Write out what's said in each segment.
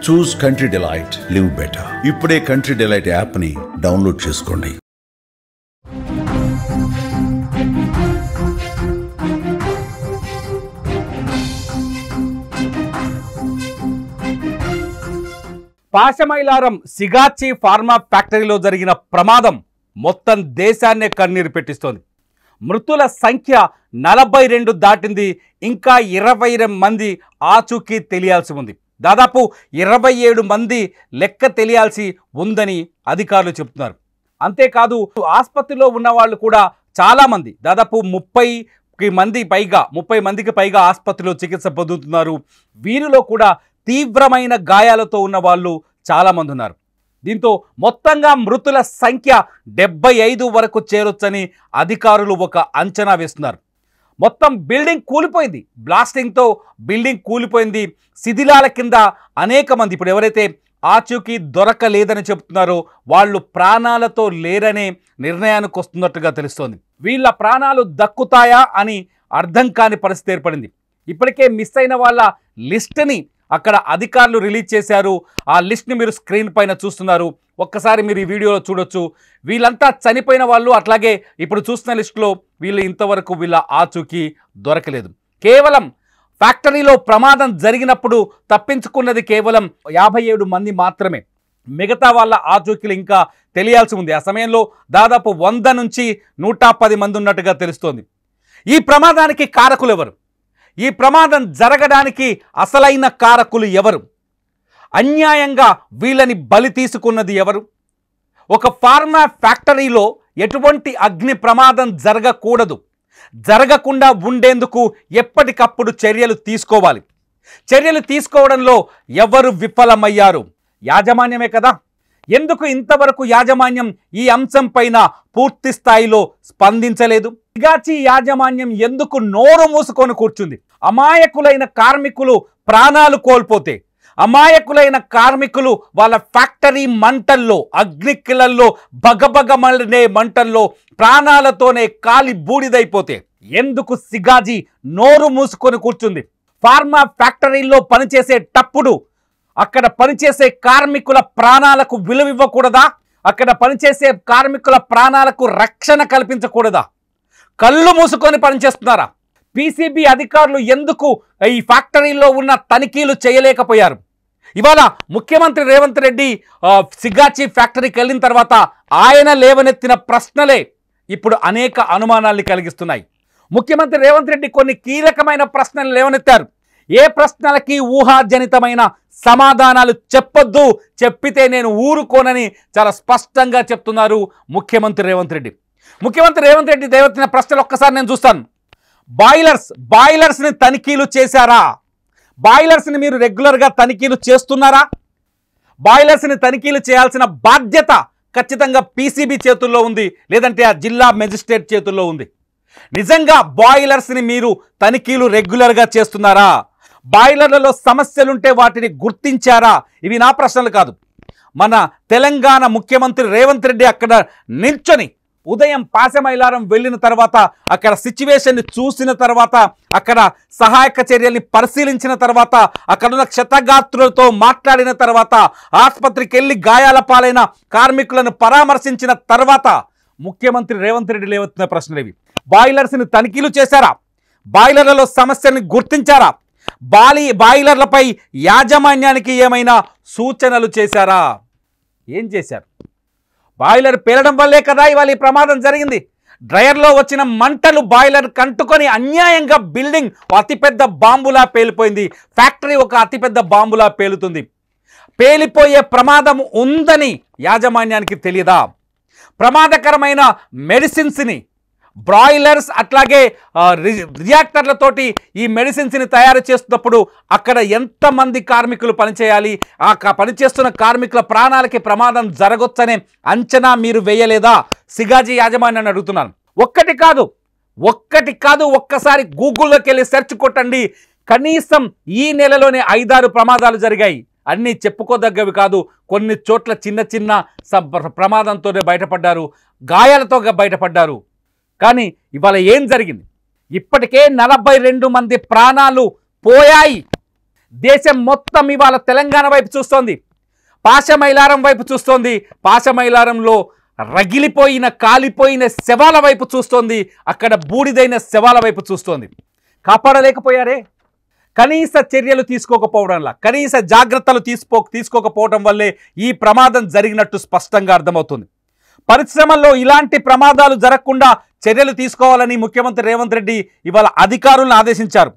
చూస్ country delight, live better. ఇప్పుడే country delight యాప్ని download చేసుకోండి. పాశమైలారం సిగాచి ఫార్మా ఫ్యాక్టరీలో జరిగిన ప్రమాదం మొత్తం దేశాన్నే కన్నీరు పెట్టిస్తోంది. మృతుల సంఖ్య 42 దాటింది. ఇంకా 20 మంది ఆచూకీ తెలియాల్సి ఉంది. దాదాపు 27 మంది లెక్క తెలియాల్సి ఉందని అధికారులు చెబుతున్నారు. అంతేకాదు ఆసుపత్రిలో ఉన్న వాళ్ళు కూడా చాలామంది, దాదాపు 30 మందికి పైగా ఆసుపత్రిలో చికిత్స పొందుతున్నారు. వీరిలో కూడా తీవ్రమైన గాయాలతో ఉన్న వాళ్ళు చాలామంది ఉన్నారు. దీంతో మొత్తంగా మృతుల సంఖ్య 75 వరకు చేరొచ్చని అధికారులు ఒక అంచనా వేస్తున్నారు. మొత్తం బిల్డింగ్ కూలిపోయింది. బ్లాస్టింగ్తో బిల్డింగ్ కూలిపోయింది. శిథిలాల కింద అనేక మంది, ఇప్పుడు ఎవరైతే ఆచూకీ దొరకలేదని చెప్తున్నారో వాళ్ళు ప్రాణాలతో లేరనే నిర్ణయానికి వస్తున్నట్టుగా తెలుస్తోంది. వీళ్ళ ప్రాణాలు దక్కుతాయా అని అర్థం కాని పరిస్థితి ఏర్పడింది. ఇప్పటికే మిస్ అయిన వాళ్ళ లిస్ట్ని అక్కడ అధికారులు రిలీజ్ చేశారు. ఆ లిస్ట్ని మీరు స్క్రీన్ పైన చూస్తున్నారు. ఒక్కసారి మీరు ఈ వీడియోలో చూడొచ్చు. వీళ్ళంతా చనిపోయిన వాళ్ళు. అట్లాగే ఇప్పుడు చూస్తున్న లిస్టులో ఇంతవరకు వీళ్ళ ఆచూకీ దొరకలేదు. కేవలం ఫ్యాక్టరీలో ప్రమాదం జరిగినప్పుడు తప్పించుకున్నది కేవలం 57 మంది మాత్రమే. మిగతా వాళ్ళ ఆచూకీలు ఇంకా తెలియాల్సి ఉంది. ఆ సమయంలో దాదాపు 100 నుంచి 110 మంది ఉన్నట్టుగా తెలుస్తోంది. ఈ ప్రమాదానికి కారకులు ఎవరు? ఈ ప్రమాదం జరగడానికి అసలైన కారకులు ఎవరు? అన్యాయంగా వీళ్ళని బలి తీసుకున్నది ఎవరు? ఒక ఫార్మా ఫ్యాక్టరీలో ఎటువంటి అగ్ని ప్రమాదం జరగకుండా ఉండేందుకు ఎప్పటికప్పుడు చర్యలు తీసుకోవాలి. చర్యలు తీసుకోవడంలో ఎవరు విఫలమయ్యారు? యాజమాన్యమే కదా. ఎందుకు ఇంతవరకు యాజమాన్యం ఈ అంశం పైన పూర్తి స్థాయిలో స్పందించలేదు? సిగాచి యాజమాన్యం ఎందుకు నోరు మూసుకొని కూర్చుంది? అమాయకులైన కార్మికులు ప్రాణాలు కోల్పోతే, అమాయకులైన కార్మికులు వాళ్ళ ఫ్యాక్టరీ మంటల్లో, అగ్నికిలల్లో, బగబగమనే మంటల్లో ప్రాణాలతోనే కాలి బూడిదైపోతే ఎందుకు సిగాచి నోరు మూసుకొని కూర్చుంది? ఫార్మా ఫ్యాక్టరీలో పనిచేసేటప్పుడు అక్కడ పనిచేసే కార్మికుల ప్రాణాలకు విలువివ్వకూడదా? అక్కడ పనిచేసే కార్మికుల ప్రాణాలకు రక్షణ కల్పించకూడదా? కళ్ళు మూసుకొని పనిచేస్తున్నారా? పీసీబీ అధికారులు ఎందుకు ఈ ఫ్యాక్టరీలో ఉన్న తనిఖీలు చేయలేకపోయారు? ఇవాళ ముఖ్యమంత్రి రేవంత్ రెడ్డి సిగాచి ఫ్యాక్టరీకి వెళ్ళిన తర్వాత ఆయన లేవనెత్తిన ప్రశ్నలే ఇప్పుడు అనేక అనుమానాల్ని కలిగిస్తున్నాయి. ముఖ్యమంత్రి రేవంత్ రెడ్డి కొన్ని కీలకమైన ప్రశ్నలు లేవనెత్తారు. ఏ ప్రశ్నలకి ఊహాజనితమైన సమాధానాలు చెప్పొద్దు, చెప్పితే నేను ఊరుకోనని చాలా స్పష్టంగా చెప్తున్నారు ముఖ్యమంత్రి రేవంత్ రెడ్డి. ముఖ్యమంత్రి రేవంత్ రెడ్డి లేవనెత్తిన ప్రశ్నలు ఒక్కసారి నేను చూస్తాను. బాయిలర్స్ని తనిఖీలు చేశారా? బాయిలర్స్ని మీరు రెగ్యులర్గా తనిఖీలు చేస్తున్నారా? బాయిలర్స్ని తనిఖీలు చేయాల్సిన బాధ్యత ఖచ్చితంగా పీసీబీ చేతుల్లో ఉంది, లేదంటే ఆ జిల్లా మెజిస్ట్రేట్ చేతుల్లో ఉంది. నిజంగా బాయిలర్స్ని మీరు తనిఖీలు రెగ్యులర్గా చేస్తున్నారా? బాయిలర్లలో సమస్యలుంటే వాటిని గుర్తించారా? ఇవి నా ప్రశ్నలు కాదు. మన తెలంగాణ ముఖ్యమంత్రి రేవంత్ రెడ్డి అక్కడ నిల్చొని ఉదయం పాశమైలారం వెళ్ళిన తర్వాత అక్కడ సిచ్యువేషన్ని చూసిన తర్వాత, అక్కడ సహాయక చర్యల్ని పరిశీలించిన తర్వాత, అక్కడున్న క్షతగాత్రులతో మాట్లాడిన తర్వాత, ఆసుపత్రికి వెళ్ళి గాయాల పాలైన కార్మికులను పరామర్శించిన తర్వాత ముఖ్యమంత్రి రేవంత్ రెడ్డి లేవెత్తిన ప్రశ్నలు ఇవి. బాయిలర్స్ని తనిఖీలు చేశారా? బాయిలర్లలో సమస్యల్ని గుర్తించారా? బాయిలర్లపై యాజమాన్యానికి ఏమైనా సూచనలు చేశారా? ఏం చేశారు? బాయిలర్ పేలడం వల్లే కదా ఇవాళ ఈ ప్రమాదం జరిగింది. డ్రైయర్లో వచ్చిన మంటలు బాయిలర్ కంటుకొని అన్యాయంగా బిల్డింగ్ అతిపెద్ద బాంబులా పేలిపోయింది. ఫ్యాక్టరీ ఒక అతిపెద్ద బాంబులా పేలుతుంది. పేలిపోయే ప్రమాదం ఉందని యాజమాన్యానికి తెలియదా? ప్రమాదకరమైన మెడిసిన్స్ని, బ్రాయిలర్స్ అట్లాగే రియాక్టర్లతోటి ఈ మెడిసిన్స్ని తయారు చేస్తున్నప్పుడు అక్కడ ఎంతమంది కార్మికులు పనిచేయాలి? ఆ పనిచేస్తున్న కార్మికుల ప్రాణాలకి ప్రమాదం జరగొచ్చనే అంచనా మీరు వేయలేదా? సిగాచి యాజమాన్యాన్ని అడుగుతున్నాను. ఒక్కటి కాదు, ఒక్కసారి గూగుల్లోకి వెళ్ళి సెర్చ్ కొట్టండి. కనీసం ఈ నెలలోనే 5-6 ప్రమాదాలు జరిగాయి. అన్నీ చెప్పుకోదగ్గవి కాదు. కొన్ని చోట్ల చిన్న ప్రమాదంతోనే బయటపడ్డారు, గాయాలతో బయటపడ్డారు. కానీ ఇవాళ ఏం జరిగింది? ఇప్పటికే 42 మంది ప్రాణాలు పోయాయి. దేశం మొత్తం ఇవాళ తెలంగాణ వైపు చూస్తోంది, పాశమైలారం వైపు చూస్తోంది, పాశమైలారంలో రగిలిపోయిన కాలిపోయిన శవాల వైపు చూస్తోంది, అక్కడ బూడిదైన శవాల వైపు చూస్తోంది. కాపాడలేకపోయారే. కనీస చర్యలు తీసుకోకపోవడంలా, కనీస జాగ్రత్తలు తీసుకోకపోవడం వల్లే ఈ ప్రమాదం జరిగినట్టు స్పష్టంగా అర్థమవుతుంది. పరిశ్రమల్లో ఇలాంటి ప్రమాదాలు జరగకుండా చర్యలు తీసుకోవాలని ముఖ్యమంత్రి రేవంత్ రెడ్డి ఇవాళ అధికారులను ఆదేశించారు.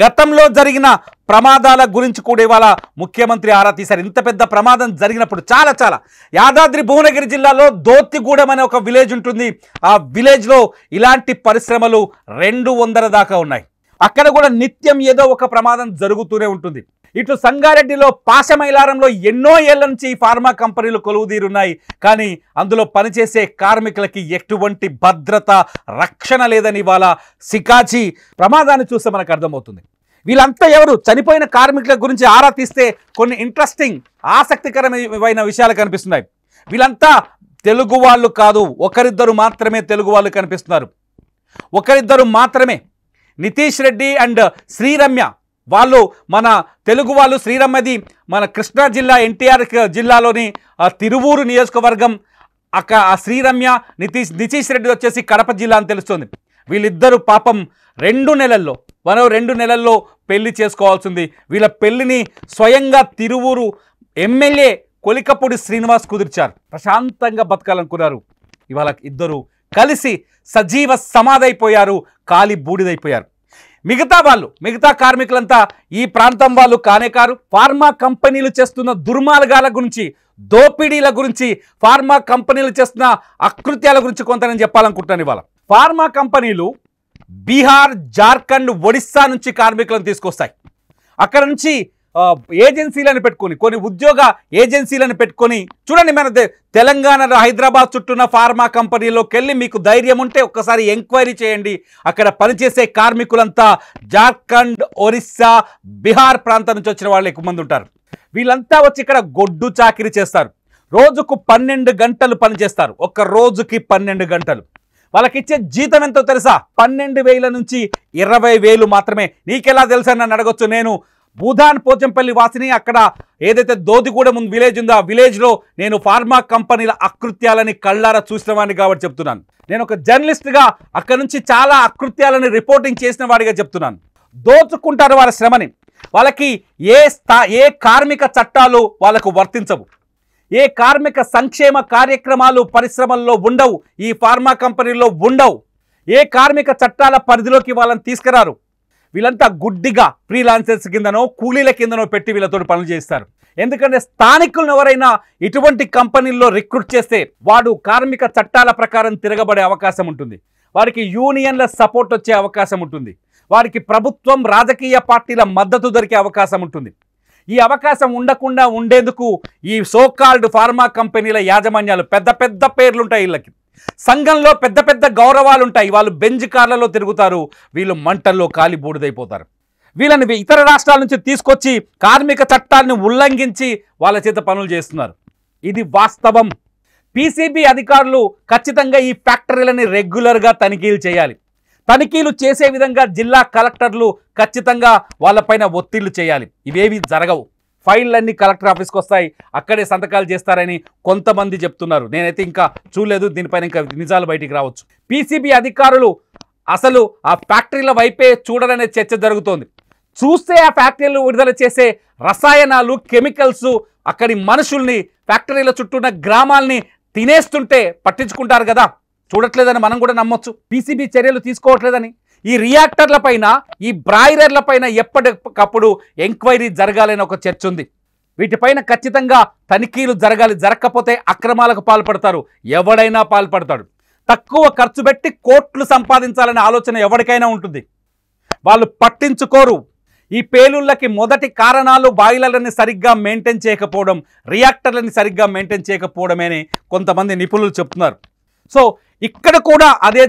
గతంలో జరిగిన ప్రమాదాల గురించి కూడా ఇవాళ ముఖ్యమంత్రి ఆరా తీశారు. ఇంత పెద్ద ప్రమాదం జరిగినప్పుడు చాలా యాదాద్రి భువనగిరి జిల్లాలో దోత్తిగూడెం అనే ఒక విలేజ్ ఉంటుంది. ఆ విలేజ్లో ఇలాంటి పరిశ్రమలు 200 దాకా ఉన్నాయి. అక్కడ కూడా నిత్యం ఏదో ఒక ప్రమాదం జరుగుతూనే ఉంటుంది. ఇటు సంగారెడ్డిలో పాశమైలారంలో ఎన్నో ఏళ్ల నుంచి ఈ ఫార్మా కంపెనీలు కొలువుదీరున్నాయి. కానీ అందులో పనిచేసే కార్మికులకి ఎటువంటి భద్రత రక్షణ లేదని ఇవాళ సికాచి ప్రమాదాన్ని చూస్తే మనకు అర్థమవుతుంది. వీళ్ళంతా ఎవరు? చనిపోయిన కార్మికుల గురించి ఆరా తీస్తే కొన్ని ఇంట్రెస్టింగ్ ఆసక్తికరమైన విషయాలు కనిపిస్తున్నాయి. వీళ్ళంతా తెలుగు వాళ్ళు కాదు, ఒకరిద్దరు మాత్రమే తెలుగు వాళ్ళు కనిపిస్తున్నారు. ఒకరిద్దరు మాత్రమే. నితీష్ రెడ్డి అండ్ శ్రీరమ్య వాళ్ళు మన తెలుగు వాళ్ళు. శ్రీరమ్యది మన కృష్ణా జిల్లా ఎన్టీఆర్ జిల్లాలోని తిరువూరు నియోజకవర్గం. ఆ శ్రీరమ్య నితీష్ రెడ్డి వచ్చేసి కడప జిల్లా అని తెలుస్తుంది. వీళ్ళిద్దరూ పాపం 2 నెలల్లో 2 నెలల్లో పెళ్లి చేసుకోవాల్సింది. వీళ్ళ పెళ్లిని స్వయంగా తిరువూరు ఎమ్మెల్యే కొలికపూడి శ్రీనివాస్ కుదిర్చారు. ప్రశాంతంగా బతకాలనుకున్నారు. ఇవాళ ఇద్దరు కలిసి సజీవ సమాధైపోయారు, కాలి బూడిదైపోయారు. మిగతా కార్మికులంతా ఈ ప్రాంతం వాళ్ళు కానే కారు. ఫార్మా కంపెనీలు చేస్తున్న దుర్మార్గాల గురించి, దోపిడీల గురించి, ఫార్మా కంపెనీలు చేస్తున్న అకృత్యాల గురించి కొంత నేను చెప్పాలనుకుంటున్నాను. ఇవాళ ఫార్మా కంపెనీలు బీహార్, జార్ఖండ్, ఒడిస్సా నుంచి కార్మికులను తీసుకొస్తాయి. అక్కడ నుంచి ఏజెన్సీలను పెట్టుకొని, కొన్ని ఉద్యోగ ఏజెన్సీలను పెట్టుకొని, చూడండి మన తెలంగాణలో హైదరాబాద్ చుట్టూన్న ఫార్మా కంపెనీలోకి వెళ్ళి మీకు ధైర్యం ఉంటే ఒక్కసారి ఎంక్వైరీ చేయండి. అక్కడ పనిచేసే కార్మికులంతా జార్ఖండ్, ఒరిస్సా, బీహార్ ప్రాంతం నుంచి వచ్చిన వాళ్ళు ఎక్కువ మంది ఉంటారు. వీళ్ళంతా వచ్చి ఇక్కడ గొడ్డు చాకిరీ చేస్తారు. రోజుకు 12 గంటలు పనిచేస్తారు. ఒక్క రోజుకి 12 గంటలు. వాళ్ళకిచ్చే జీతం ఎంతో తెలుసా? 12,000 నుంచి 20,000 మాత్రమే. నీకెలా తెలుసా నన్ను అడగొచ్చు. నేను భూదాన్ పోచంపల్లి వాసిని. అక్కడ ఏదైతే దోతిగూడెం విలేజ్ ఉందో ఆ విలేజ్లో నేను ఫార్మా కంపెనీల అకృత్యాలని కళ్ళారా చూసిన వాడిని కాబట్టి చెప్తున్నాను. నేను ఒక జర్నలిస్ట్గా అక్కడ నుంచి చాలా అకృత్యాలని రిపోర్టింగ్ చేసిన వాడిగా చెప్తున్నాను. దోచుకుంటారు వాళ్ళ శ్రమని. వాళ్ళకి ఏ కార్మిక చట్టాలు వాళ్ళకు వర్తించవు. ఏ కార్మిక సంక్షేమ కార్యక్రమాలు పరిశ్రమల్లో ఉండవు, ఈ ఫార్మా కంపెనీల్లో ఉండవు. ఏ కార్మిక చట్టాల పరిధిలోకి వాళ్ళని తీసుకురారు. వీళ్ళంతా గుడ్డిగా ఫ్రీలాన్సర్స్ కిందనో కూలీల కిందనో పెట్టి వీళ్ళతో పనులు చేస్తారు. ఎందుకంటే స్థానికులను ఎవరైనా ఇటువంటి కంపెనీల్లో రిక్రూట్ చేస్తే వాడు కార్మిక చట్టాల ప్రకారం తిరగబడే అవకాశం ఉంటుంది. వారికి యూనియన్ల సపోర్ట్ వచ్చే అవకాశం ఉంటుంది. వారికి ప్రభుత్వం, రాజకీయ పార్టీల మద్దతు దొరికే అవకాశం ఉంటుంది. ఈ అవకాశం ఉండకుండా ఉండేందుకు ఈ సోకాల్డ్ ఫార్మా కంపెనీల యాజమాన్యాలు పెద్ద పేర్లుంటాయి. వీళ్ళకి సంఘంలో పెద్ద గౌరవాలు ఉంటాయి. వాళ్ళు బెంజ్ కార్లలో తిరుగుతారు. వీళ్ళు మంటల్లో కాలి బూడిదైపోతారు. వీళ్ళని ఇతర రాష్ట్రాల నుంచి తీసుకొచ్చి కార్మిక చట్టాన్ని ఉల్లంఘించి వాళ్ళ చేత పనులు చేస్తున్నారు. ఇది వాస్తవం. పీసీబీ అధికారులు ఖచ్చితంగా ఈ ఫ్యాక్టరీలని రెగ్యులర్గా తనిఖీలు చేయాలి. తనిఖీలు చేసే విధంగా జిల్లా కలెక్టర్లు ఖచ్చితంగా వాళ్ళపైన ఒత్తిళ్లు చేయాలి. ఇవేవి జరగవు. ఫైళ్ళన్నీ కలెక్టర్ ఆఫీస్కి వస్తాయి, అక్కడే సంతకాలు చేస్తారని కొంతమంది చెప్తున్నారు. నేనైతే ఇంకా చూడలేదు. దీనిపైన ఇంకా నిజాలు బయటికి రావచ్చు. పీసీబీ అధికారులు అసలు ఆ ఫ్యాక్టరీల వైపే చూడరనే చర్చ జరుగుతోంది. చూస్తే ఆ ఫ్యాక్టరీలు విడుదల చేసే రసాయనాలు, కెమికల్స్ అక్కడి మనుషుల్ని, ఫ్యాక్టరీల చుట్టూ ఉన్న గ్రామాల్ని తినేస్తుంటే పట్టించుకుంటారు కదా. చూడట్లేదని మనం కూడా నమ్మొచ్చు. పీసీబీ చర్యలు తీసుకోవట్లేదని. ఈ రియాక్టర్ల పైన, ఈ బ్రాయిలర్ల పైన ఎప్పటికప్పుడు ఎంక్వైరీ జరగాలని ఒక చర్చ ఉంది. వీటిపైన ఖచ్చితంగా తనిఖీలు జరగాలి. జరగకపోతే అక్రమాలకు పాల్పడతారు. ఎవడైనా పాల్పడతాడు. తక్కువ ఖర్చు పెట్టి కోట్లు సంపాదించాలనే ఆలోచన ఎవరికైనా ఉంటుంది. వాళ్ళు పట్టించుకోరు. ఈ పేలుళ్ళకి మొదటి కారణాలు బాయిలర్లని సరిగ్గా మెయింటైన్ చేయకపోవడం, రియాక్టర్లని సరిగ్గా మెయింటైన్ చేయకపోవడమేని కొంతమంది నిపుణులు చెప్తున్నారు. సో ఇక్కడ కూడా అదే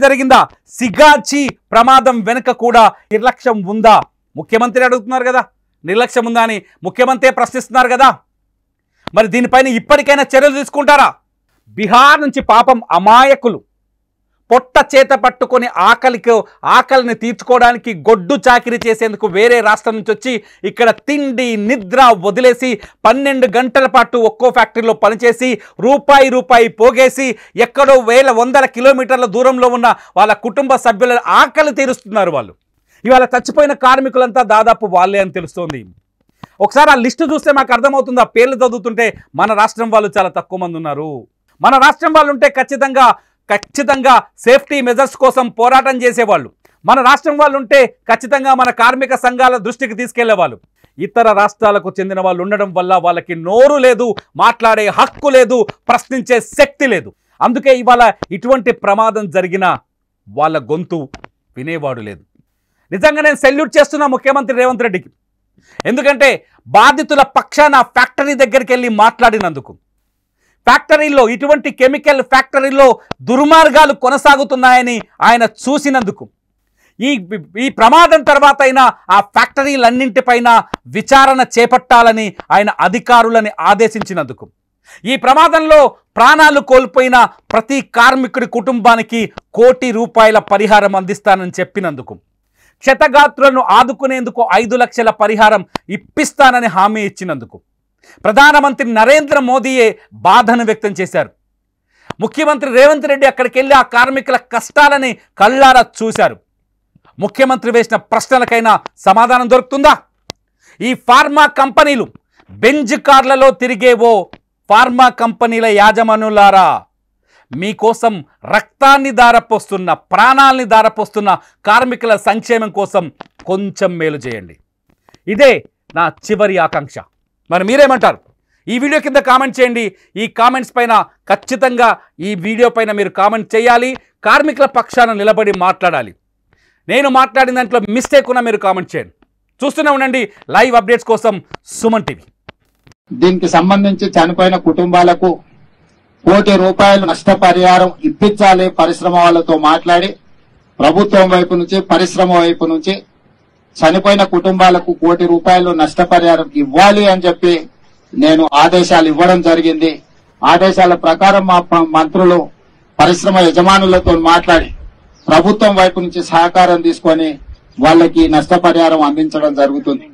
జరిగిందా? సిగాచి ప్రమాదం వెనుక కూడా నిర్లక్ష్యం ఉందా? ముఖ్యమంత్రి అడుగుతున్నారు కదా, నిర్లక్ష్యం ఉందా అని ముఖ్యమంత్రి ప్రశ్నిస్తున్నారు కదా. మరి దీనిపైన ఇప్పటికైనా చర్యలు తీసుకుంటారా? బీహార్ నుంచి పాపం అమాయకులు పొట్ట చేత పట్టుకొని ఆకలిని తీర్చుకోవడానికి గొడ్డు చాకిరీ చేసేందుకు వేరే రాష్ట్రం నుంచి వచ్చి ఇక్కడ తిండి నిద్ర వదిలేసి 12 గంటల పాటు ఒక్కో ఫ్యాక్టరీలో పనిచేసి రూపాయి పోగేసి ఎక్కడో వందల కిలోమీటర్ల దూరంలో ఉన్న వాళ్ళ కుటుంబ సభ్యుల ఆకలి తీరుస్తున్నారు వాళ్ళు. ఇవాళ చచ్చిపోయిన కార్మికులంతా దాదాపు వాళ్ళే అని తెలుస్తోంది. ఒకసారి ఆ లిస్టు చూస్తే మాకు అర్థమవుతుంది. ఆ పేర్లు చదువుతుంటే మన రాష్ట్రం వాళ్ళు చాలా తక్కువ మంది ఉన్నారు. మన రాష్ట్రం వాళ్ళు ఉంటే ఖచ్చితంగా సేఫ్టీ మెజర్స్ కోసం పోరాటం చేసేవాళ్ళు. మన రాష్ట్రం వాళ్ళు ఉంటే ఖచ్చితంగా మన కార్మిక సంఘాల దృష్టికి తీసుకెళ్లేవాళ్ళు. ఇతర రాష్ట్రాలకు చెందిన వాళ్ళు ఉండడం వల్ల వాళ్ళకి నోరు లేదు, మాట్లాడే హక్కు లేదు, ప్రశ్నించే శక్తి లేదు. అందుకే ఇవాళ ఇటువంటి ప్రమాదం జరిగిన వాళ్ళ గొంతు వినేవాడు లేదు. నిజంగా నేను సెల్యూట్ చేస్తున్నా ముఖ్యమంత్రి రేవంత్ రెడ్డికి. ఎందుకంటే బాధితుల పక్షాన ఫ్యాక్టరీ దగ్గరికి వెళ్ళి మాట్లాడినందుకు, ఫ్యాక్టరీలో ఇటువంటి కెమికల్ ఫ్యాక్టరీలో దుర్మార్గాలు కొనసాగుతున్నాయని ఆయన చూసినందుకు, ఈ ప్రమాదం తర్వాత అయినా ఆ ఫ్యాక్టరీలన్నింటిపైన విచారణ చేపట్టాలని ఆయన అధికారులని ఆదేశించినందుకు, ఈ ప్రమాదంలో ప్రాణాలు కోల్పోయిన ప్రతి కార్మికుడి కుటుంబానికి ₹1,00,00,000 పరిహారం అందిస్తానని చెప్పినందుకు, క్షతగాత్రులను ఆదుకునేందుకు 5 లక్షల పరిహారం ఇప్పిస్తానని హామీ ఇచ్చినందుకు ప్రధానమంత్రి నరేంద్ర మోదీయే బాధను వ్యక్తం చేశారు. ముఖ్యమంత్రి రేవంత్ రెడ్డి అక్కడికి వెళ్ళి ఆ కార్మికుల కష్టాలని కళ్ళారా చూశారు. ముఖ్యమంత్రి వేసిన ప్రశ్నలకైనా సమాధానం దొరుకుతుందా? ఈ ఫార్మా కంపెనీలు, బెంజ్ కార్లలో తిరిగేవో ఫార్మా కంపెనీల యాజమానులారా, మీకోసం రక్తాన్ని దారపోస్తున్న, ప్రాణాలని దారపోస్తున్న కార్మికుల సంక్షేమం కోసం కొంచెం మేలు చేయండి. ఇదే నా చివరి ఆకాంక్ష. మరి మీరేమంటారు? ఈ వీడియో కింద కామెంట్ చేయండి. ఈ కామెంట్స్ పైన ఖచ్చితంగా ఈ వీడియో పైన మీరు కామెంట్ చేయాలి. కార్మికుల పక్షాన నిలబడి మాట్లాడాలి. నేను మాట్లాడిన దాంట్లో మిస్టేక్ ఉన్నా మీరు కామెంట్ చేయండి. చూస్తూనే ఉండండి లైవ్ అప్డేట్స్ కోసం సుమన్ టీవీ. దీనికి సంబంధించి చనిపోయిన కుటుంబాలకు ₹1,00,00,000 నష్టపరిహారం ఇప్పించాలి. పరిశ్రమ వాళ్ళతో మాట్లాడి ప్రభుత్వం వైపు నుంచి, పరిశ్రమ వైపు నుంచి చనిపోయిన కుటుంబాలకు ₹1,00,00,000 నష్టపరిహారం ఇవ్వాలి అని చెప్పి నేను ఆదేశాలు ఇవ్వడం జరిగింది. ఆదేశాల ప్రకారం మా మంత్రులు పరిశ్రమ యజమానులతో మాట్లాడి ప్రభుత్వం వైపు నుంచి సహకారం తీసుకొని వాళ్ళకి నష్టపరిహారం అందించడం జరుగుతుంది.